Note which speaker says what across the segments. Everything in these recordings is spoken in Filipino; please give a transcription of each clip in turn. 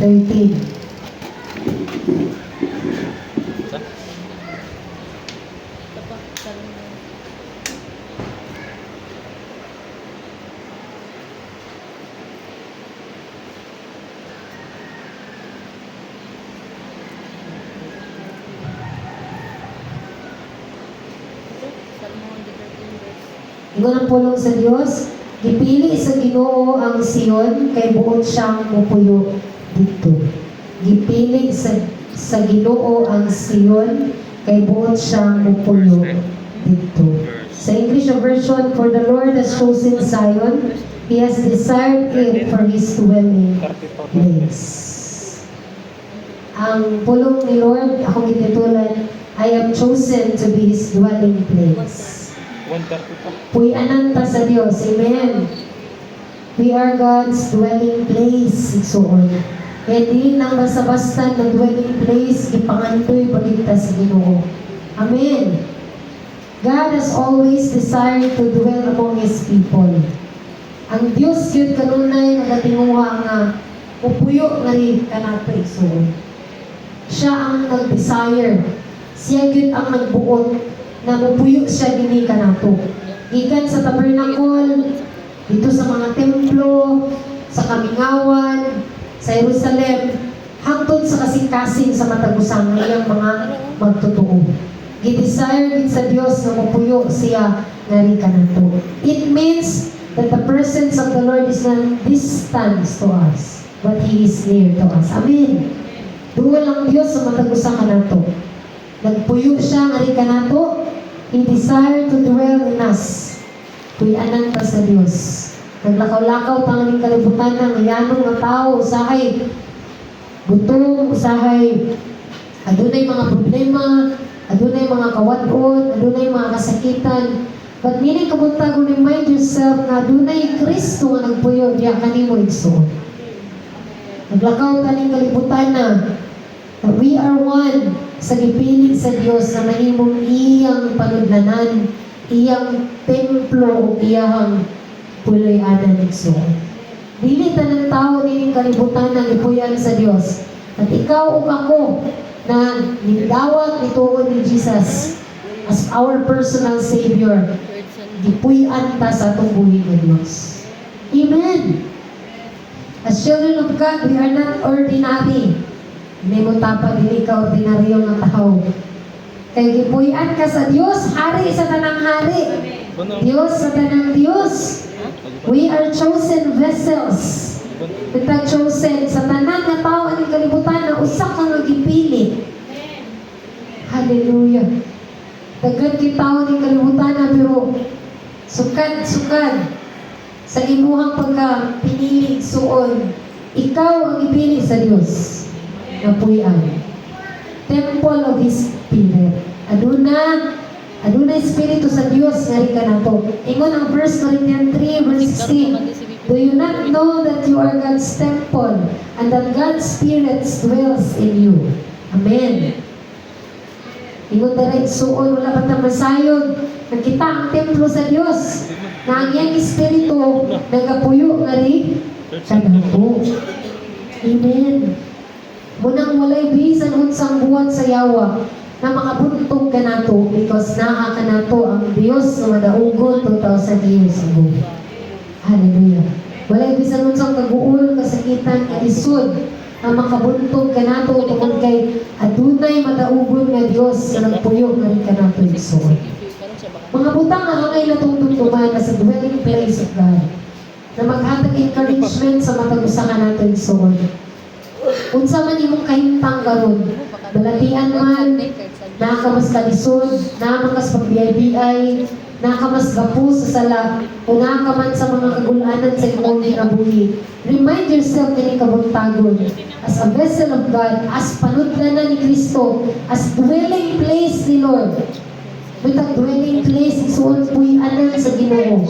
Speaker 1: 13. Ingon ang pulong sa Dios, gipili sa Ginoo ang Sion kay buot siyang mupuyo dito. Gipili sa Ginoo ang Sion kay buot siyang mupuyo dito. Sa English version, for the Lord has chosen Zion, He has desired it for His dwelling place. Ang pulong ni Lord, akong gititulan, I am chosen to be His dwelling place. Puy-anan ta sa Dios. Amen. We are God's dwelling place. Igsoon. Kaya di nang basta-basta ng dwelling place, ipangantoy pagkita sa Ginoo. Amen. God has always desired to dwell among His people. Ang Diyos yun kanunay nagatinguha nga upuyo nga rin kanato igsoon. Siya ang nag-desire. Siya yun ang nagbuot na mupuyo siya gini kanato. Gikan sa tabernacle, dito sa mga templo, sa Kamingawan, sa Jerusalem, hangtod sa kasing-kasing sa matagusang ngayang mga magtotoo. Gidesire din sa Dios na mupuyo siya ngari kanato. It means that the presence of the Lord is not distant to us, but He is near to us. Amen. Duwa lang Dios sa matagusang kanato. Nagpuyo siya ngari kanato. He desired to dwell in us. Puy-anan ta sa Dios. Naglakaw-lakaw tanging kalibutan ng yanong nga tao, usahay gutom, usahay adunay mga problema, adunay mga kawadon, adunay mga kasakitan. But meaning kabuntag remind yourself na adunay Kristo nga nagpuyo diya kanimo igsoon. Naglakaw taning kalibutan na we are one sa gipili sa Dios na mahimong iyang panudlanan, iyang templo o iyang puloy-anan igsoon. Dili tanang tao nining kalibutan na gipuyan sa Dios. At ikaw o ako na nidawat nituon ni Jesus as our personal Savior, gipuy-an ta sa atong buhi nga Dios. Amen. As children of God, we are not ordinary. Hindi mo tapag, hindi ka ordinaryo ng tao. Kaya gipuy-an ka sa Diyos, hari sa tanang hari. Diyos sa tanang Diyos. We are chosen vessels. Kita chosen sa tanang na tao ang kalibutan na usak kang nagipili. Hallelujah. Dagan kita ang kalibutan na pero sukad sa imuhang pagka-pinili suon. Ikaw ang ipili sa Diyos. Napuyan. Temple of His Spirit. Aduna Espiritu sa Dios ngari kanato. Ingon ang 1 Corinthians 3 verse 16. Do you not know that you are God's temple and that God's Spirit dwells in you? Amen. Ingon dara igsuon wala pa ta masayod. Nakita ang templo sa Dios. Na ang iyang Espiritu nagapuyo ngari kanato. Amen. Munang walay bisan unsang buwan sa yawa na makabuntog ka nato because naa ka nato ang Diyos na madaugon 2,000 years ago. Hallelujah. Walay bisan unsang kaguol, kasakitan, kaisod na makabuntog ka nato tungkol kay adunay madaugon nga Diyos na nagpuyo nga rin ka nato igsoon. Mga butang na hangay na tungtuntuman na sa dwelling place of God na maghatag encouragement sa matagusa ka nato igsoon. Unsa man imong kahimtang karon, balatian man, nakamas kalisod, nakamas pag-BIBI, nakamas gapu sa sala, o nakaman sa mga kagulanan sa imong kinabuhi. Remind yourself kini kabuntagon as a vessel of God, as panudlanan ni Kristo, as dwelling place ni Lord. Bitag dwelling place, isuon puy-anan sa Ginoo.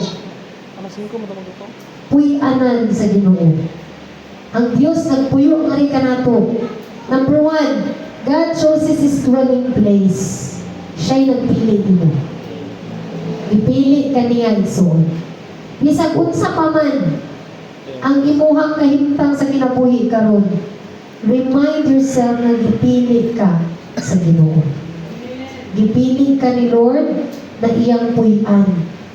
Speaker 1: Puy-anan sa Ginoo. Ang Diyos nagpuyo nga rin kanato. Number 1, God chooses His dwelling place. Siya'y nagpili dito. Ipili ka niya igsoon. Bisag unsa pa man ang imuhang kahimtang sa kinabuhi karon. remind yourself na gipili ka sa Ginoo. Gipili ka ni Lord na iyang puy-an.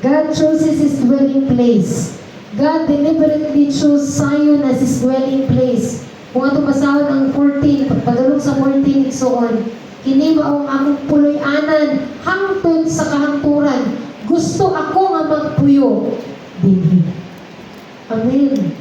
Speaker 1: God chooses His dwelling place. God deliberately chose Zion as His dwelling place. Kung ato basahon ang 14, pagpadulog sa 14, igsoon, kini maong akong puloy-anan hangtod sa kahangturan. Gusto ako nga magpuyo dinhi. Amen.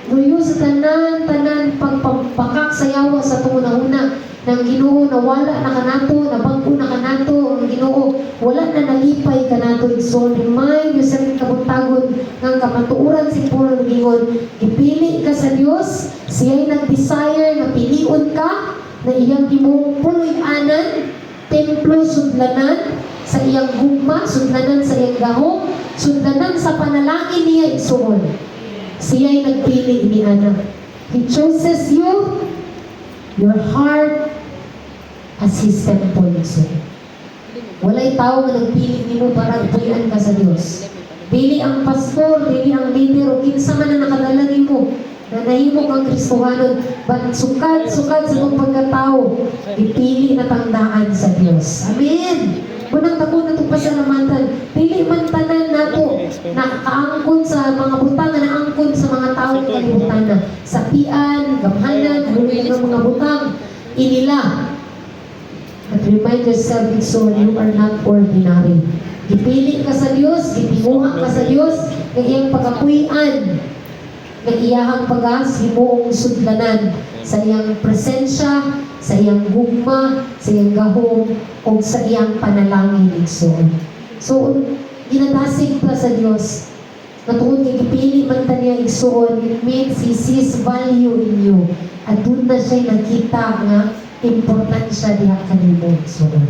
Speaker 1: Puyo sa tanan pagpapakak sa yawa sa tunga-una ng Ginoo na wala na kanato, na bago na kanato ang Ginoo, wala na nalipay kanato. So remind yourself kabuntagon ng kamatuuran si Puro Gingon, ipili ka sa Dios, siya'y nag-desire na piliun ka na iyang imong puloy-anan, templo sudlanan sa iyang gugma, sudlanan sa iyang gahom, sudlanan sa panalangin niya igsuon. Siya'y nagpili ni Ana. He chooses you, your heart, as His temple igsuon. Walay tao nga nagpili nimo para ipuyan ka sa Dios. Dili ang pastor, dili ang leader, o kinsa man na nakadala nimo na nahimo kang Kristohanon, but sukad sa itong pagkatao, ipili na tandaan sa Dios. Amen! Munang tako na itong pasalamatan, dili man tanan nato nakaangkon sa mga butang na naangkon sa mga taong kalibutan na sapian, gamhanan, hulog ng mga butang, inila. But remind yourself, so you are not ordinary. Gipili ka sa Dios, gitinguha ka sa Dios, kay iyang pagapuy-an, na iyahang pagas, himuong sudlanan sa iyang presensya, sa iyang gugma, sa iyang gahom, o sa iyang panalangin igsoon. So, ginadasig ka sa Dios. Natuod kay gipili man ta niya igsoon, it means He sees value in you. At doon na siya nakita nga importansya diha kanimo igsoon.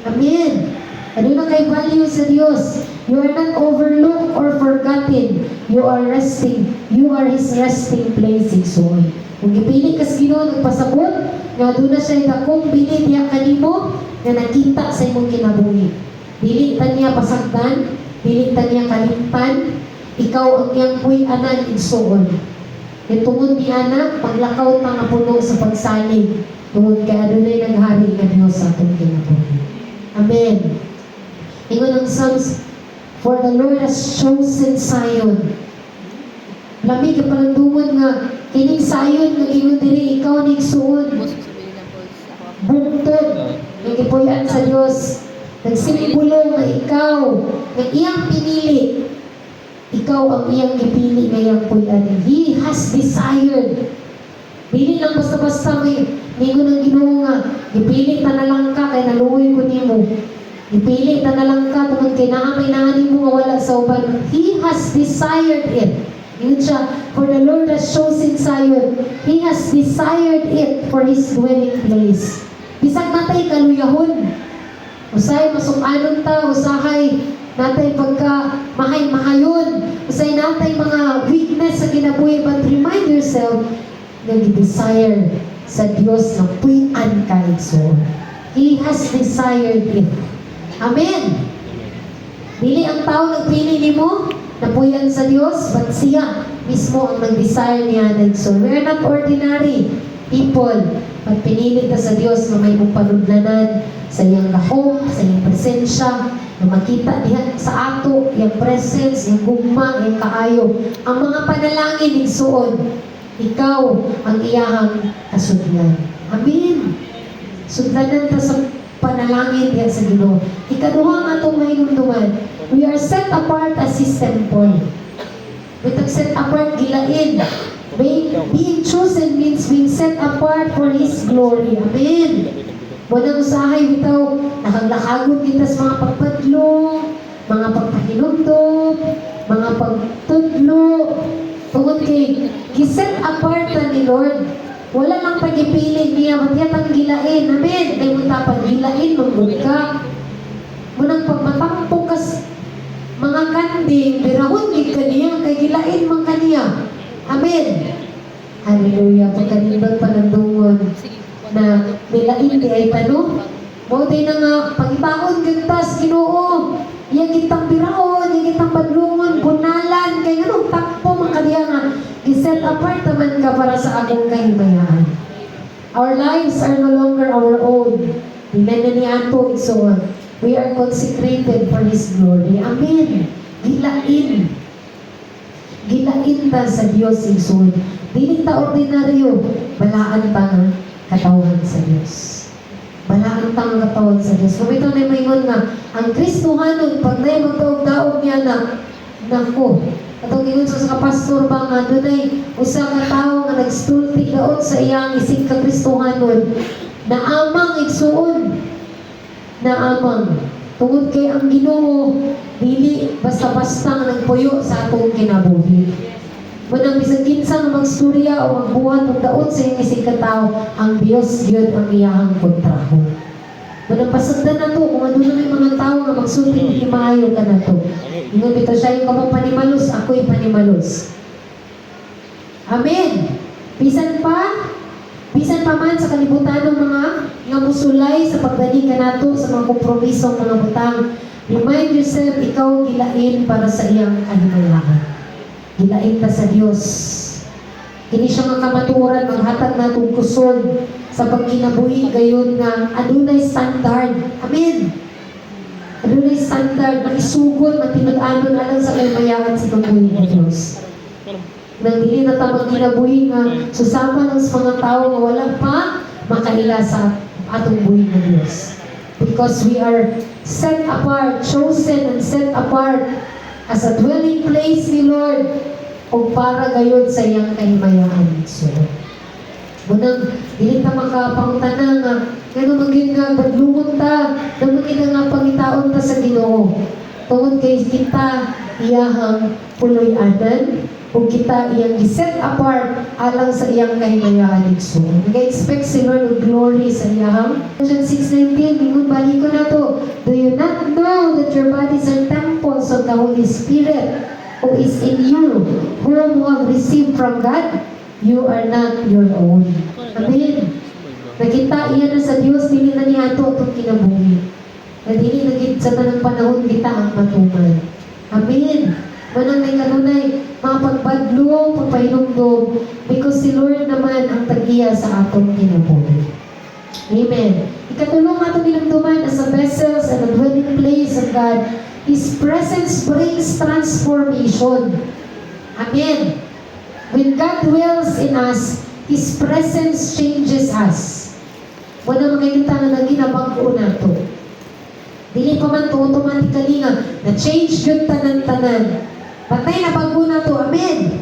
Speaker 1: Amen. Ano na kay value sa Dios? You are not overlooked or forgotten. You are resting. You are His resting place igsoon. Kung gipili ka sa Ginoo nagpasabot, nga doon na siya dakong bili diha kanimo na nakita sa imong kinabuhi. Dili ta niya pasagdan, dili ta niya kalimtan, ikaw ang iyang puy-anan igsuon. Itungod ni Ana, paglakaw ta nga puno sa pagsalig, tungod kay adunay naghari nga Dios sa atong kinabuhi. Amen. Ingon ang Psalms, for the Lord has chosen Zion. Lamig ka palandungon nga, kining Zion nga ingon diri ikaw ning suon. Bugtod, nagipuyan sa Dios. Nagsimbolo nga ikaw, nga iyang pinili. Ikaw ang iyang gipili nga iyang puyan. He has desired. Dili lang basta-basta may ningon ang Ginoo nga, gipili ta na lang ka kay naluoy ko nimo. Ipili ta na lang ka tungod kay naa may naanin mo nga wala sa uban. He has desired it. Yun siya, for the Lord has chosen Zion. He has desired it for His dwelling place. Bisag natay kaluyahon. Usay masukanon ta, usahay natay pagka mahay-mahayon. Usay natay mga weakness sa kinabuhi, but remind yourself na desire sa Dios na puy-an ka igsoon. He has desired it. Amen. Dili ang tao nagpili nimo na puyan sa Dios, but siya mismo ang nag-desire niya igsoon. We are not ordinary people, but pinili ta sa Dios na may panudlanan sa iyang gahom, sa iyang presensya, na makita diha sa ato, iyang presence, iyang gugma, iyang kaayo. Ang mga panalangin igsoon, ikaw ang iyahang kasudlan. Amen. Sudlanan ta sa panalangin diha sa Ginoo. Ikaduha nga itong mahinumduman, we are set apart as His temple. Itong set apart, gilain. Being chosen means being set apart for His glory. Amen. Walang usahay bitaw, nakaglakagon kita sa mga pagpadlo, mga pagpahinumdum, mga pagtudlo. Tungod kay, giset apart na ni Lord. Wala lang pag-ipili niya, matiyatang gilain. Amen. Kaya mo tapag gilain, magbud ka. Munang pagmatampong kas mga kanding, birahon gid kaniya, kay gilain man kaniya. Amen. Hallelujah. Pagkanindot panandungon na nilain di ay tano. Mo din na nga, pagitaon gantas, Ginoo. Iya kitang biraon, iya kitang badlungon, bunalan, kay ano, takpo man kaniya nga. I-set apart naman ka para sa akong kahimayaan. Our lives are no longer our own. Tingnan na ni Ato, igsoon. We are consecrated for His glory. Amen. Gilain. Gilain ta sa Diyos, igsoon. Dili ta ordinaryo. Balaan ta nga katawan sa Diyos. Balaan ta nga katawan sa Diyos. Kung ito na maingon nga, ang Kristohanon, pag na magdaog-daog niya na, nako, atong ingon sa kapastor ba nga, doon ay usa ka tao nga nagstulti daot sa iyang isig ka Kristohanon, na amang igsuon, na amang. Tungod kay ang Ginoo, dili basta-basta nga nagpuyo sa atong kinabuhi. Manang bisag kinsa nga magstorya o magbuhat og daot sa iyang isig ka tao, ang Dios gyud ang iyang kontraho. Manang pasagdan na to, kung ano na may mga tao nga magsulti, hindi maayo ka na to. Ingon bitaw siya, yung kamong panimalos, ako'y panimalos. Amen. Bisan pa man sa kalibutan ng mga nga musulay sa pagdali ka nato sa mga kompromisong mga butang. Remind yourself, ikaw gilain para sa iyang kalimayahan. Gilain ta sa Dios. Kini siya nga kamatuoran, maghatag natong kusog sa pagkinabuhi gayon nga adunay standard. Amen. Adunay standard, maisugod, matinud-anon alang sa kalimayahan sa pagbuhi ng Diyos. Nang dili na tamang kinabuhi nga susama ng mga tao nga wala pa makaila sa atong buhi ng Diyos. Because we are set apart, chosen and set apart as a dwelling place ni Lord o para gayon sa iyang kalimayahan. So, munang dili ta makapangutana nga ngano maging nga badlungon ta, na maging nga pangitaon ta sa Ginoo. Tungod kay kita iyahang puloy-anan o kita iyang giset apart alang sa iyang kahimayahan igso. Nag-expect si Lord of glory sa iyahang. John 6:19, mingon balik ko na to. Do you not know that your bodies are temples of the Holy Spirit who is in you, whom you have received from God? You are not your own. Amen. Nakita iyan na sa Diyos, dili na niya ito itong kinabuhi. Na dili naging sa tanang panahon kita ang matuman. Amen. Manang may kanunay, mga pagbadlo, pagpahinumdom, because si Lord naman ang tagiya sa atong kinabuhi. Amen. Ikatulong atong hinumduman as a vessels and a dwelling place of God, His presence brings transformation. Amen. When God dwells in us, His presence changes us. Wala makikita na naginabago na to. Dili pa man to automatically nga na-change yun tanan-tanan. Patay na bago na to. Amen.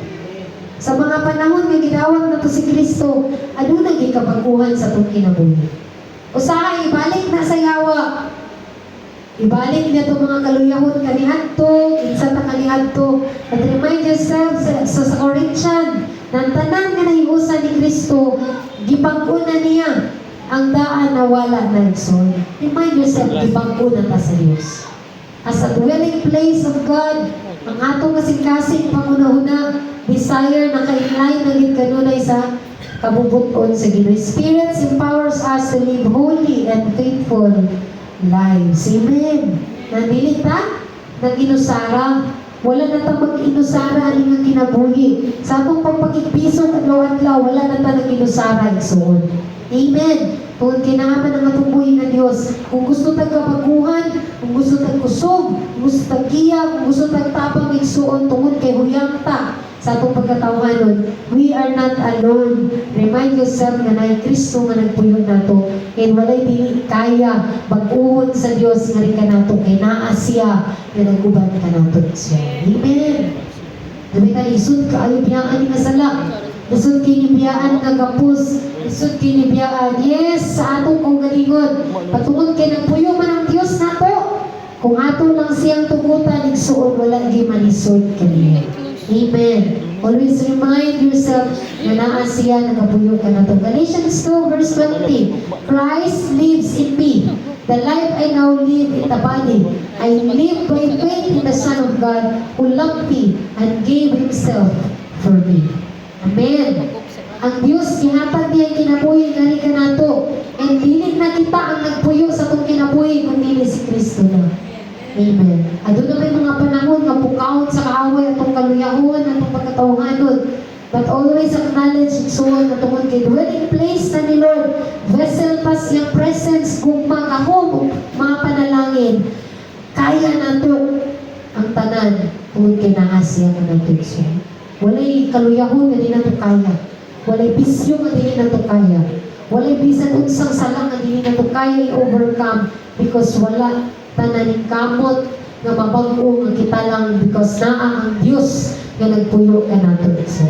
Speaker 1: Sa mga panahon nga ginawag na to si Kristo, ano naging kabaguhan sa itong kinabuhi? Usahay, ibalik na sa yawa. Ibalik niya itong mga kaluyahon kanihadto, kinsa ta kanihadto. But remind yourself sa Corinthian, nang tanan nga nahiusan ni Kristo, gibag-o na niya ang daan na wala na igsoon. Remind yourself, gibag-o na ta sa Diyos. As a dwelling place of God, ang atong kasing-kasing pangunahuna, desire na kainlay na kanunay sa kabubuton sa Ginoo. Spirit empowers us to live holy and faithful lives. Amen. Nandili ta? Nag-inusara. Wala na ta mag-inusara aning ang kinabuhi. Sa atong pagpakikpisong adlaw-adlaw, wala na ta nag-inusara igsoon. Amen. Kung kinahaman ang atong buhay ng Diyos, kung gusto tag kabaguhan, kung gusto tag kusog, kung gusto tag giya, kung gusto tag tapang igsuon tungod kay huyang ta sa atong pagkatawanon, we are not alone. Remind yourself nga na Kristo nga nagpuyo nato, and walay dili kaya bag-uhon sa Dios nga rin ka nato kay naa siya nga naguban ka nato siya. Amen. Dami ka isud ka ayo biyaan nga sala. Isud kini biyaan nga gapos. Isud kini biyaan. Yes, sa atong kaugalingon. Patungod kay nagpuyo man ang Dios nato. Kung ato lang siyang tugutan igsuon wala gi manisod kaniya. Amen. Always remind yourself na naa siya nagapuyo ka nato. Galatians 2 verse 20. Christ lives in me. The life I now live in the body, I live by faith in the Son of God who loved me and gave Himself for me. Amen. Ang Diyos, gihatag niya kinabuhi gani ka nato. And dili na kita ang nagpuyo sa itong kinabuhi kundi si Kristo na. Amen. Adun na may mga panahon nga pukawon sa kaaway atong kaluyahon, atong pagkatawhanon. But always acknowledge igsuon na tungod kay dwelling place na ni Lord luwas yung presence gugma kahom mga panalangin. Kaya nato ang tanan tungod kay naa siya nga nagtugso. Walay kaluyahon nga di nato kaya. Walay bisyo nga di nato kaya. Walay bisan unsang sala nga di nato kaya i-overcome because wala tananing kamot nga mabag-o nga kita lang because naa ang Dios nga nagpuyo ka nato so.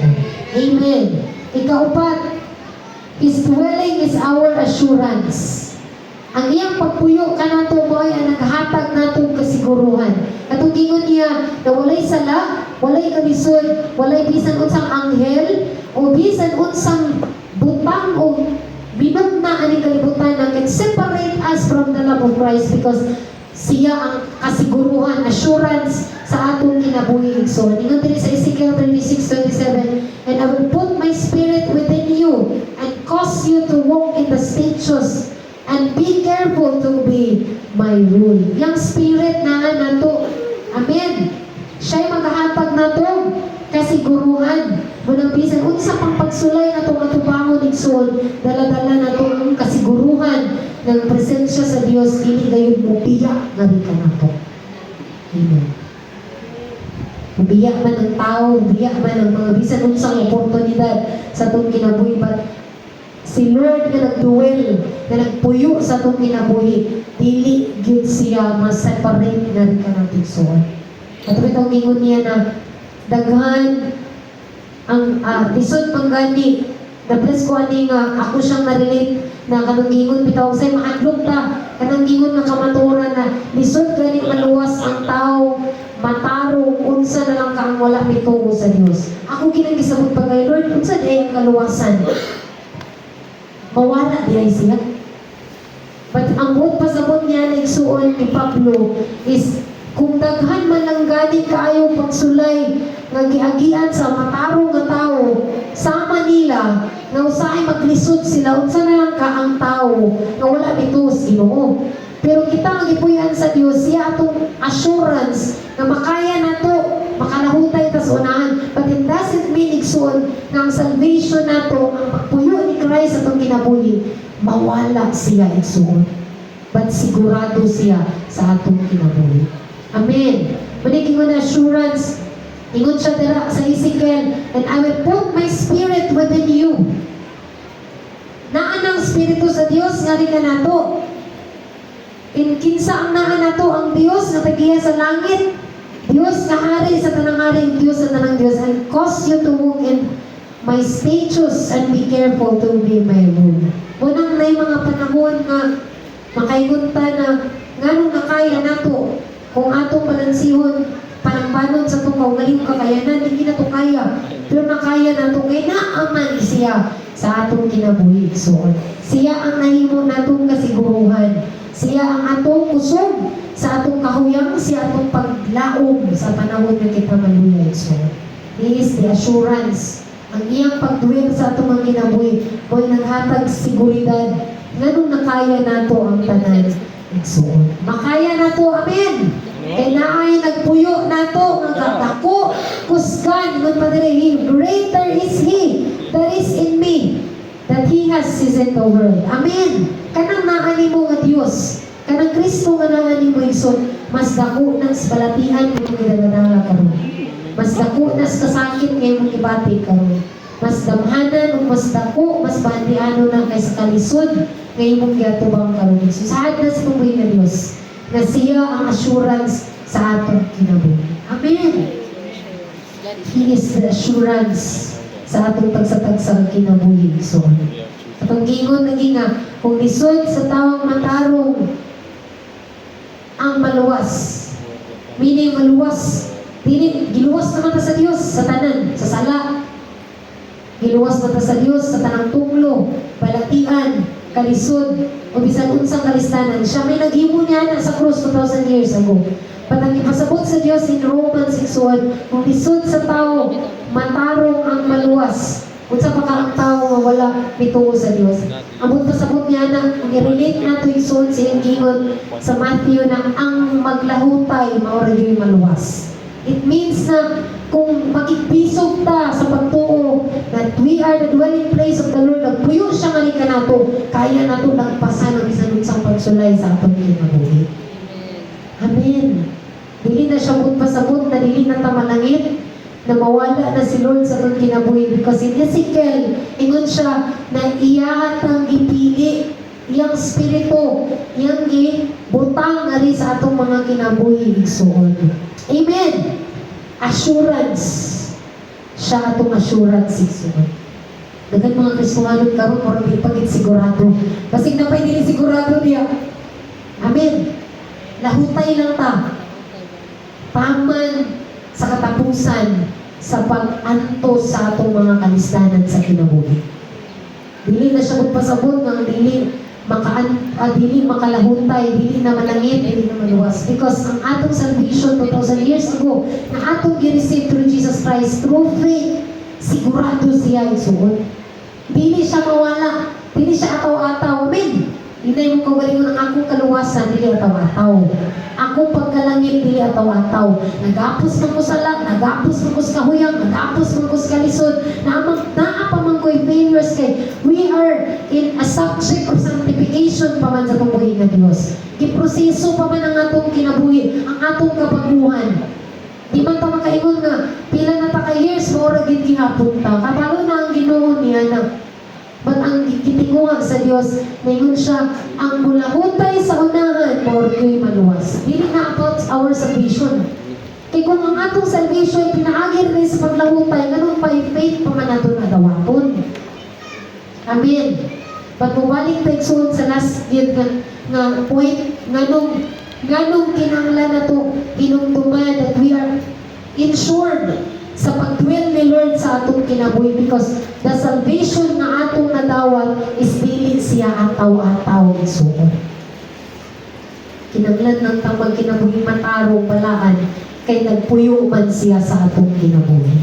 Speaker 1: Amen. Ikaupat, His dwelling is our assurance. Ang iyang pagpuyo ka nato mo ay ang naghatag natong kasiguruhan. Katong gingon niya na walay sala, walay kalisod, walay bisan unsang anghel o bisan unsang butang o binugna aning kalibutan na can separate us from the love of Christ because siya ang kasiguruhan, assurance sa atong kinabuhi. So, ningon diri sa Ezekiel 36:27, and I will put my spirit within you and cause you to walk in the statutes and be careful to obey my rule. Yang spirit na nato. Amen. Siya'y maghahatag nato kasiguruhan. Munang bisan unsa pang pagsulay natong atubangon igsoon, dala-dala nato ang kasiguruhan ng presensya sa Dios dili gayud mo biya nga ka nato. Amen. Biya man ang tao, biya man ang mga bisan unsang oportunidad sa atong kinabuhi, but si Lord nga nagduwel, nga nagpuyo sa atong kinabuhi, dili gyud siya ma-separate na rin ka natin suon. At itong ingon niya na daghan ang lisod panggani na-bless ko ani nga ako siyang na-relate na kanang gingon bitaw say mahadlok ta kanang gingon nga kamaturan na lisod gani maluwas ang tao matarong unsa na lang ka ang wala mituo sa Dios. Ako kinagisabot pa kay Lord unsa di ang kaluwasan mawala di ay siya. But ang buot pasabot niya na igsuon ni Pablo is kung daghan man lang gani kaayo pagsulay nga giagian sa matarong nga tao sama nila nga usahay maglisod sila unsa na lang ka ang tao nga wala bituo sa Ginoo. Pero kita ang ipuyan sa Dios siya atong assurance na makaya nato makalahutay ta sa unahan, but it doesn't mean igsoon nga ang salvation nato ang pagpuyo ni Christ atong kinabuhi mawala siya igsoon, but sigurado siya sa atong kinabuhi. Amen. Maniging na assurance. Ingon siya dira sa Ezekiel, and I will put my spirit within you. Naa ng Espiritu sa Dios nga rin ka nato. Kinsa ang naa nato ang Dios na tagiya sa langit. Dios nga hari sa tanang hari, Dios sa tanang Dios, and cause you to walk in my statutes and be careful to obey my rule. Munang na mga panahon nga makaigunta na nganong nakaya nato kung atong palansihon panangbanon sa tukaw ngayon kakayanan, hindi na ito kaya. Pero nakaya na ito, kaya naaman siya sa atong kinabuhi. So, siya ang nahimo natong kasiguruhan. Siya ang atong kusog sa atong kahuyang, siya atong paglaom sa panahon na kita maluyay. So, he is the assurance. Ang iyang pagduwil sa atong mga kinabuhi, mo'y naghatag seguridad. Nganong nakaya nato ang tanan. So, makaya nato, amen. Kaya naay nagpuyo nato nga dako kusgan ngon padre, greater is He that is in me that He has seasoned the world. Amen. Kanang naani mo nga Dios, kanang Kristo nga naani mo igsoon, mas dako nang balatian mo gidala karon. Mas dako nas kasakit nga imong ibati karon. Mas damhanan ug mas dako, mas bandiano na kaysa kalisod nga imong giatubang karon. So saad na sa pagbuhi nga Dios na siya ang assurance sa atong kinabuhi. Amen. He is the assurance sa atong tagsa-tagsang kinabuhi. So, atong gingon naging nga, kung lisod sa tawang matarong ang maluwas. Meaning maluwas. Giluwas naman ta sa Dios sa tanan, sa sala. Giluwas na ta sa Dios sa tanang tunglo, balatian, kalisod, o bisan unsang kalistanan. Siya may naghimo niya na sa krus 2,000 years ago. Patang ipasabot sa Dios in Romans 6:1, kung lisod sa tao, matarong ang maluwas. Unsa pa ka ang tao nga wala mituo sa Dios. Amot pasabot niya na, i-relate na ito yung sa gingon sa Matthew na ang maglahutay, maura yung maluwas. It means na kung makikbisog ta sa pagtuo that we are the dwelling place of the Lord, nagpuyo siya nga ni kanato. nato, kaya nato lagpasan ang isang unsang pagsulay sa atong kinabuhi. Amen. Dili na siya pasabot na dili na tamalangit na mawala na si Lord sa atong kinabuhi, because in Ezekiel ingon siya na iya atang gipili iyang spirito, iyang gibutang ari sa atong mga kinabuhi igsoon. Amen. Assurance. Siya atong assurance igsoon. Dagan mga Kristohanon karon para di pagit sigurado. Kasi napay dili sigurado niya. Amen. Lahutay lang ta. Paman sa katapusan sa pag-antos sa atong mga kalisdanan sa kinabuhi. Dili na siya magpasabot ng dili makalahutay, dili na malangit, dili na maluwas. Because ang atong salvation 2,000 years ago, na atong gi-receive through Jesus Christ, through faith, sigurado siya isuon. Dili siya mawala, dili siya ataw-ataw. Amen. Hindi mo kaugalingon ang akong kaluwasan, dili ataw-ataw. Akong pagkalangit, dili ataw-ataw. Nagapos mo ko sala, nagapos mo ko sa kahuyang, nagapos mo ko sa kalisod, naapamang ko'y failures kay we are in a subject of sanctification pa man sa pagbuhi ng Diyos. Kiproseso pa man ang atong kinabuhi, ang atong kabaguhan. Di man ta makaingon nga, pila na ta ka years, maura gid gihapon ta. Kapalo na ang Ginoo niya na. But ang gitinguha sa Dios, naingon siya, ang mulahutay sa unahan, porto'y maluwas. Dili na about our salvation. Kaya kung ang atong salvation, pinaagir rin sa paglahutay, ganun pa yung faith pa man nato nadawapon. Amen. Pagmubalik tayo sa last year nga point, ganong kinanglan na to inumtuman that we are insured sa pag-dwell ni Lord sa atong kinabuhi, because the salvation na atong nadawat is dili siya ataw-ataw isuon. Kinanglan ng tamang kinabuhi matarong balaan kay nagpuyo man siya sa atong kinabuhi.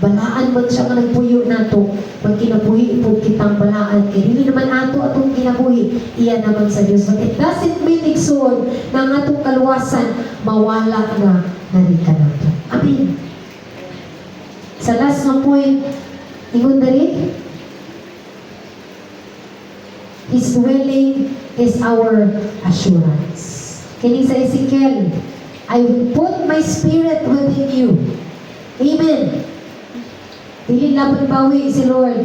Speaker 1: Balaan man siya nga nagpuyo nato, magkinabuhi ipod kitang balaan kay dili naman ato atong kinabuhi, iya naman sa Dios. But it doesn't mean igsoon na ang atong kaluwasan mawala na narika nato. Amen. Sa last na point, ingon dali, His dwelling is our assurance. Kini sa Ezekiel, I will put my spirit within you. Amen. Dili laban bawi si Lord.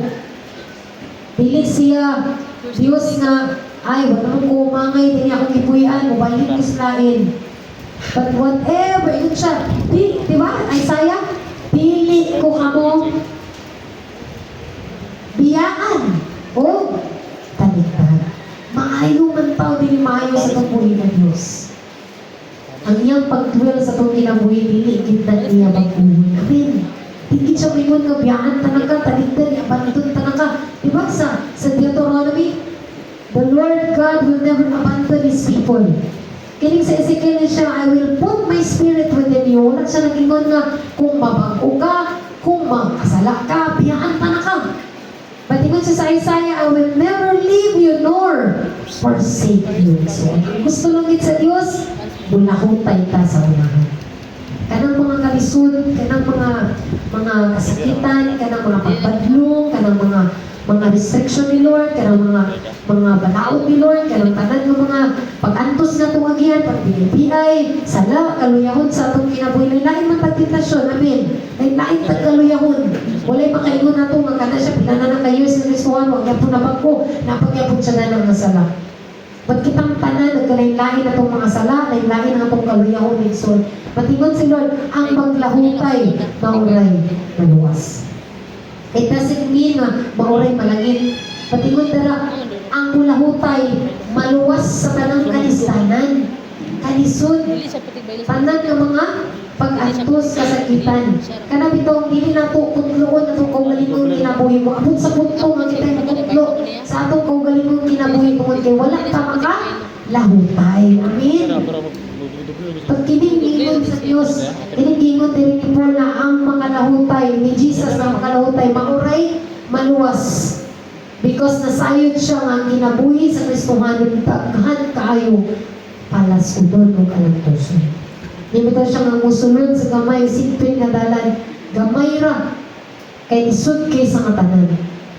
Speaker 1: Dili siya Diyos nga, ay, wala ko umangay, dili ako kipuyan, mabalik ko sa lain. But whatever, yun siya. Diba, Isaiah? Dili ko kamo biyaan o talikdan. Maayo man tao, dili maayo sa pagbuhi ng Diyos. Ang iyang pagdwell sa itong kinabuhi, dili gitna niya magbuhi. Amen. Hindi siya mingon nga biyaan tanaka, talikdan, abandon tanaka. Diba sa Deuteronomy? The Lord God will never abandon His people. Kining sa Ezekiel siya, I will put my spirit within you. Wala siya nag-ingon nga, kung mabago ka, kung magkasala ka, biyaan pa na ka. But ingon siya sa Isaiah, I will never leave you nor forsake you. So, gusto lang sa Diyos, bulahutay ta sa unahan. Kanang mga kalisod, kanang mga kasakitan, kanang mga pagbadlong, kanang mga restriction ni Lord, kanang mga balaod ni Lord, kanang tanan ng mga pag-antos na tuwagian, pag-BPI, sala, kaluyahon sa atong kinabuhi, lain man pagtitasyon, amen. Lain tagkaluyahon. Walay makaingon na ito, nga kada siya, pinana na kayo sa Kristuhan, wag yapon na bako, napagyapon siya na ng sala. Ba't kitang tanan, nagkalain-lain na itong mga sala, lain-lain na itong kaluyahon ni Sol. Matingon si Lord, ang maglahutay, mauray, maluwas. It doesn't mean na mauray malangit. Patingon dara, ang mulahutay, maluwas sa tanang kalistanan. Kalisod, tanan ng mga pag-antos kasakitan. Kanang itong dili na ito kutloon na itong kaugalingong kinabuhi mo. Abot sa punto nga kita yung kutlo sa itong kaugalingong kinabuhi mo. Kaya wala ka maka lahutay. Amen. Pag kiningingon sa Diyos, kiningingon din ni Paul na ang makalahutay ni Jesus na makalahutay, mauray, maluwas. Because nasayod siya nga ang kinabuhi sa Kristohanon, taghan kaayo palas udon o kalantoson. Nimito siya nga musulod sa gamay, sipin nga dalan, gamay ra, kay isud kay sa katanan.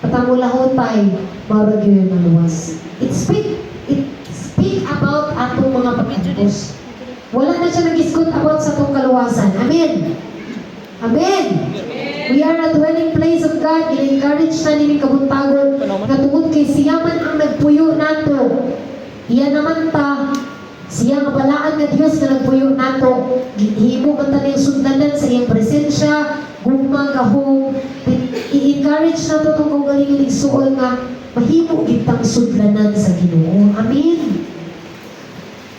Speaker 1: At ang mulahutay, Mara gyud maluwas. It speak about atong mga pagkantos. Wala na siya nag-iskot about sa atong kaluwasan. Amen. Amen. We are a dwelling place of God. I-encourage na nini kabuntagon nga tungod kay siya man ang nagpuyo nato. Iya naman ta, siya nga balaan nga Diyos na nagpuyo nato. Himo man ta ning sudlanan sa iyang presensya, gugma gahong. I-encourage nato itong kaugalingan igsuon nga mahimo kitang sudlanan sa Ginoo. Amen.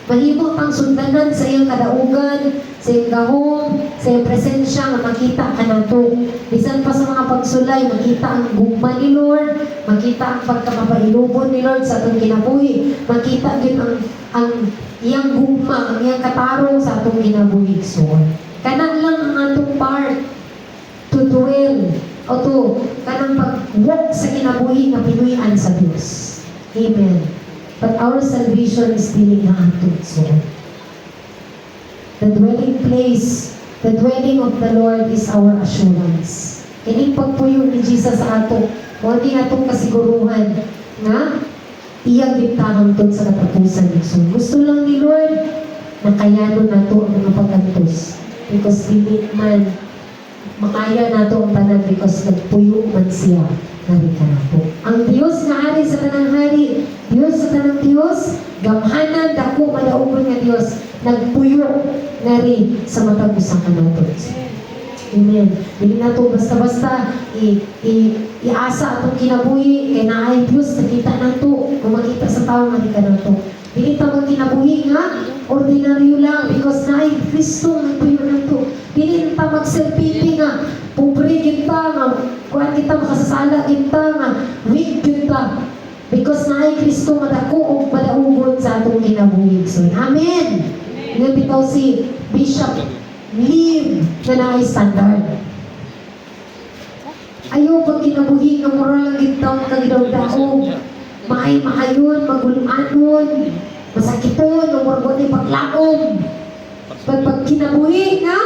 Speaker 1: Mahimo tang sudlanan sa iyang kadaugan, sa iyang gahom, sa iyang presensya nga makita ka nato. Bisan pa sa mga pagsulay, makita ang gugma ni Lord, makita ang pagkamapailubon ni Lord sa atong kinabuhi, makita din ang iyang gugma, ang iyang katarong sa atong kinabuhi. So, kanan lang ang atong part to dwell o to kanang pag-walk sa kinabuhi nga pinuyan sa Diyos. Amen. But our salvation is still in our soul. The dwelling place, the dwelling of the Lord is our assurance. Kining pagpuyo ni Jesus sa ato, o di atong kasiguruhan nga iyang gitahang tun sa katapusan ni Jesus. Gusto lang ni Lord na kayanon nato ang mga pagkantos. Because dili man makaya nato ang tanan because nagpuyo man siya. Narika na po. Ang Diyos na hari sa tanang hari, Diyos sa tanang Diyos, gamhanan, dako, malaugon nga Diyos, nagpuyo na rin sa matag usang kanatot. Amen. Dili na to basta-basta iasa atong kinabuhi kay naay Diyos nakita na to kung makita sa tao nga ka na to. Dili ta mo kinabuhi nga ordinaryo lang because naay Kristo nagpuyo na to. Dili ta magselfie nga pobre kita nga kuan kita makasasala kita nga weak kita because naay Kristo madako og malaugon sa atong kinabuhi. So, amen. Nga bitaw si Bishop live na naay standard. Ayaw pag kinabuhi nga moral lang gitaw kagidawdaog. Maayon, maguluanon, masakiton, o morgon ay paglaom. Pag kinabuhi nga,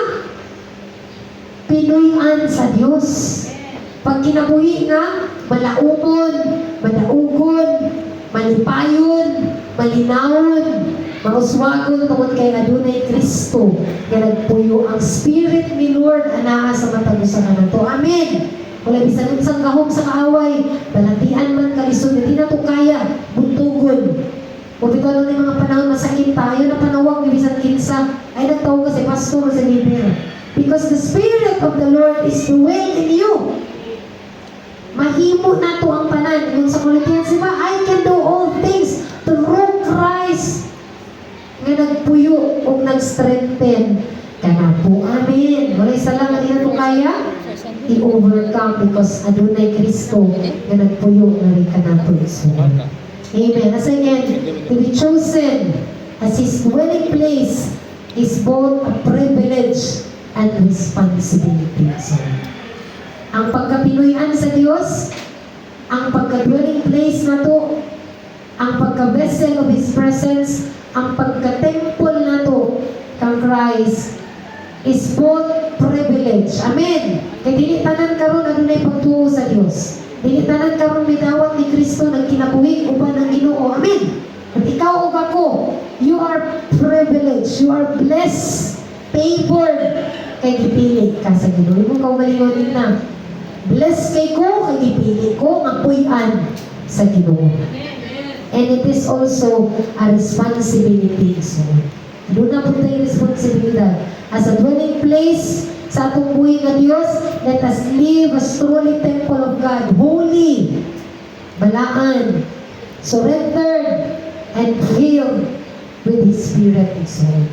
Speaker 1: pinuyan sa Diyos. Pag kinabuhi nga, malaumon, malaugon, malipayon, malinawon, mauswagon tungod kay adunay Kristo nga nagpuyo ang Spirit ni Lord anaa sa matag usa kanato. Amen. Wala bisan unsang gahom sa kaaway, balatian man kalisod di na to kaya buntugon. O bitaw lang ng mga panahon masakit tayo na panawag ni bisan kinsa ay nagtawag kasi pastor sa leader. Because the Spirit of the Lord is dwell in you. Mahimo na to ang tanan. Yung sa Corinthians, diba? I can do all things through Christ nga nagpuyo o nag-strengthen ka na po. Amen. Wala isa lang ang ina to kaya i-overcome because adunay Kristo nga nagpuyo na rin ka na po. Amen. As again, to be chosen as His dwelling place is both a privilege and responsibility. So, ang pagkapinuyan sa Diyos, ang pagka-dwelling place na to, ang pagka-vessel of His presence, ang pagka-temple na to kang Christ is both privilege. Amen. Kaya dili tanan karon adunay pagtuo sa Dios. Dili tanan karon midawat ni Kristo nagkinabuhi uban ang Ginoo. Amen. At ikaw ug ako, you are privileged, you are blessed, favored kay gipili ka sa Ginoo. Imong kaugalingon na. Blessed kay ko, kay gipili ko nga puy-an sa Ginoo. And it is also a responsibility. So, doon na po tayo responsibilidad. As a dwelling place sa atong buhay nga Diyos, let us live as truly temple of God, holy, balaan, surrendered, and filled with His Spirit and soul.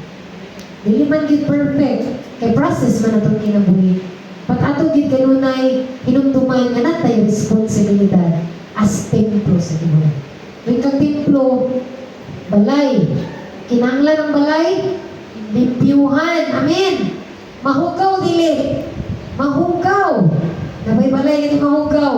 Speaker 1: Dili man gid perfect, kay process man atong kinabuhi. Pat ato gid kanunay hinumduman nga natay responsibilidad as templo sa Ginoo. May kang templo, balay. Kinanglan ng balay, limpyuhan. Amen. Mahugaw dili. Mahugaw. Nabay balay nga mahugaw.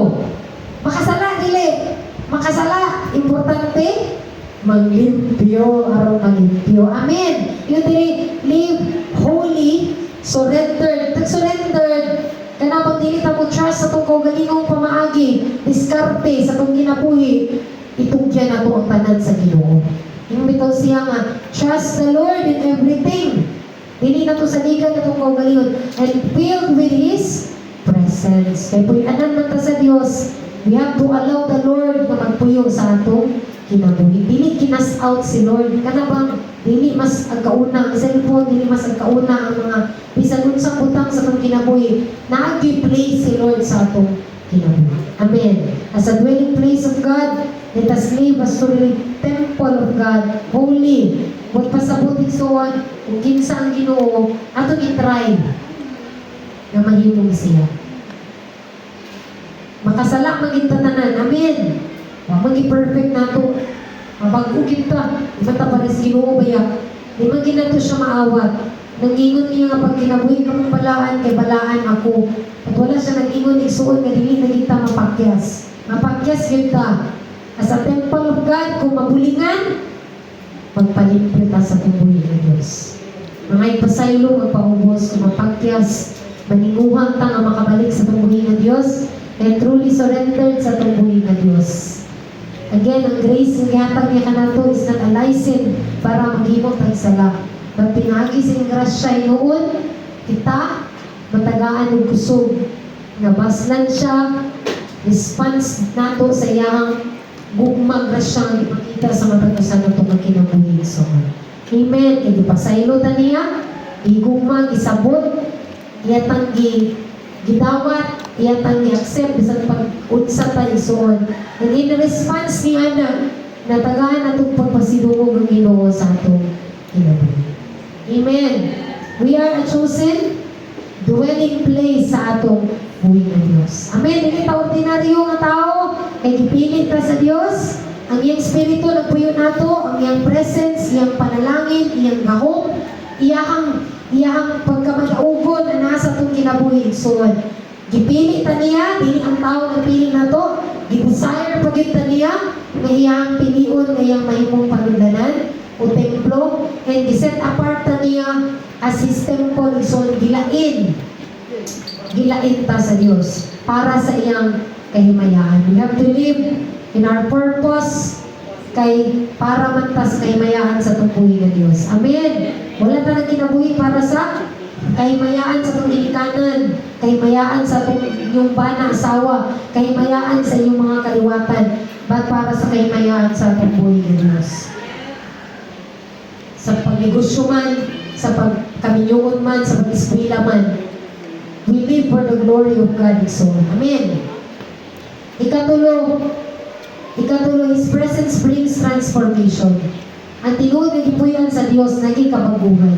Speaker 1: Makasala dili. Makasala. Importante, maglimpyo araw maglimpyo. Amen. Yun dili, live holy, surrendered. Tag-surrendered, kanapag dili ta mo trust sa itong kaugalingong pamaagi pinaagi, diskarte sa itong kinabuhi, itugyan na ito ang tanan sa Ginoo. Yung bitaw siya nga, trust the Lord in everything. Dili na ito sa ligan na itong kaugalingon. And filled with His presence. Kaya po'y anan man ta sa Diyos, we have to allow the Lord na magpuyo sa atong kinabuhi. Dili kinas out si Lord. Kana bang dili mas ang kauna ang cellphone, dili mas ang kauna ang mga bisan unsang butang sa itong kinabuhi. Nag-play si Lord sa atong kinabuhi. Amen. As a dwelling place of God, let us live as truly temple of God, holy. Huwag pasabutin suwan, kung kinsa ang Ginoo, atong i-try na mahimong siya. Makasala magintatanan. Amen. Magi-perfect na ito. Mabag-ugin ta. Iba ta pares Ginoo baya. Di man ginato siya maawat. Nangingon niya nga pag kinabuhi ka mong balaan, kay balaan ako. At wala siya nangingon igsuon nga dili na kita mapakyas. Mapakyas yun ta. As a temple of God, kung mabulingan, magpalimpyo ta sa tubuhin ng Diyos. Mga ipasaylo, magpaubos, kung mapakyas, maninguhang ta nga makabalik sa tubuhin ng Diyos, and truly surrendered sa tubuhin ng Diyos. Again, ang grace ng gihatag niya kanato is not a license para maghimong tagsala. Pag pinagi sa grasya noon, kita matagaan ng kusog. Nabaslan siya, response nato sa iyang gugmag grasya ang ipakita sa matatusan na itong kinabuhi. So, amen. Kaya pasaylo ta niya, igugmag, isabot, iyatang gidawat, iyatang i-accept bisan pag-unsa tayo suon. And in response niya na tagaan na itong pagpasidungog ng Ginoo sa atong kinabuhi. Amen. We are a chosen dwelling place sa atong buhay ng Diyos. Amen. Hindi ta ordinaryo nga tao, kay gipilit ta sa Diyos. Ang iyang Espiritu nagpuyo nato, ang iyang presence, iyang panalangin, iyang gahom, iyang pagkamadaugon na nasa itong kinabuhi. So, gipili ta niya, dili ang tao na pili na to, gidesire pagit ta niya, na iyang pilion, na iyang mahimong panundanan, o templo, and giset apart ta niya as His temple. So, gilain ta sa Diyos para sa iyang kahimayaan. We have to live in our purpose para man ta sa kahimayaan sa tubuhi ng Diyos. Amen. Wala ta nang kinabuhi para sa kahimayaan sa itong inikanan, kahimayaan sa itong inyong bana, asawa, kahimayaan sa inyong mga kaliwatan, but para sa kahimayaan sa itong buhay ng Diyos. Sa pagnegosyo man, sa pagkaminyuon man, sa pag-eskwela man, we live for the glory of God. So, amen. Ikatulo, His presence brings transformation. Ang tinuod na gipuyan sa Diyos, naging kabaguhan.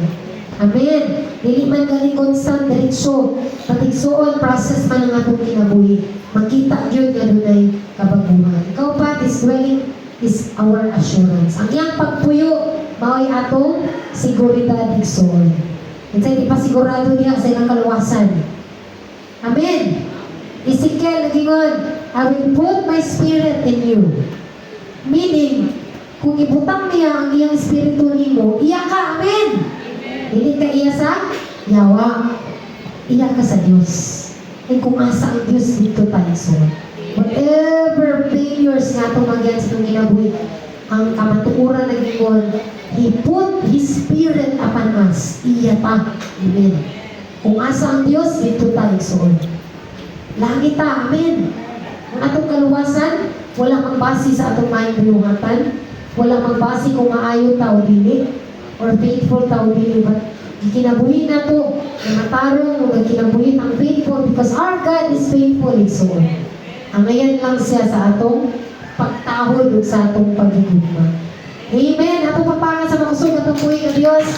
Speaker 1: Amen. Dili man galing constant, diretsyo, patigsuon, process man ang atong kinabuhi. Makita yun nga dunay kabaguhan. Ikaw pa, this dwelling is our assurance. Ang iyang pagpuyo, mao'y atong seguridad igsuon. Insay di pa sigurado niya sa ilang kaluwasan. Amen. Ezekiel, nagingon, I will put my spirit in you. Meaning, kung ibutang niya ang iyang espiritu nimo, iya ka, amen. Dili ka iya sa yawa. Iya ka sa Diyos. And kung asa ang Diyos, dito tayo so. Whatever failures nga tumagyan sa itong ginabuhi, ang kamatukuran na gingon, He put His Spirit upon us. Iya ta. Amen. Kung asa ang Diyos, dito tayo so. Langit ta. Amen. Ang atong kaluwasan, wala magbasi sa atong maayong binuhatan, wala magbasi kung maayo ta o dili, or faithful ta o dili, but kinabuhi na to, na matarong, o kinabuhi ang faithful, because our God is faithful in so. Ang ngayon lang siya sa atong pagtahol sa atong pagigugma. Amen. Atong papangan sa makusog atong buhay ng Diyos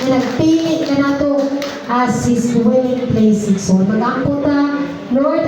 Speaker 1: na nagpili ka na to as His dwelling place. So, mag-ampo ta, Lord,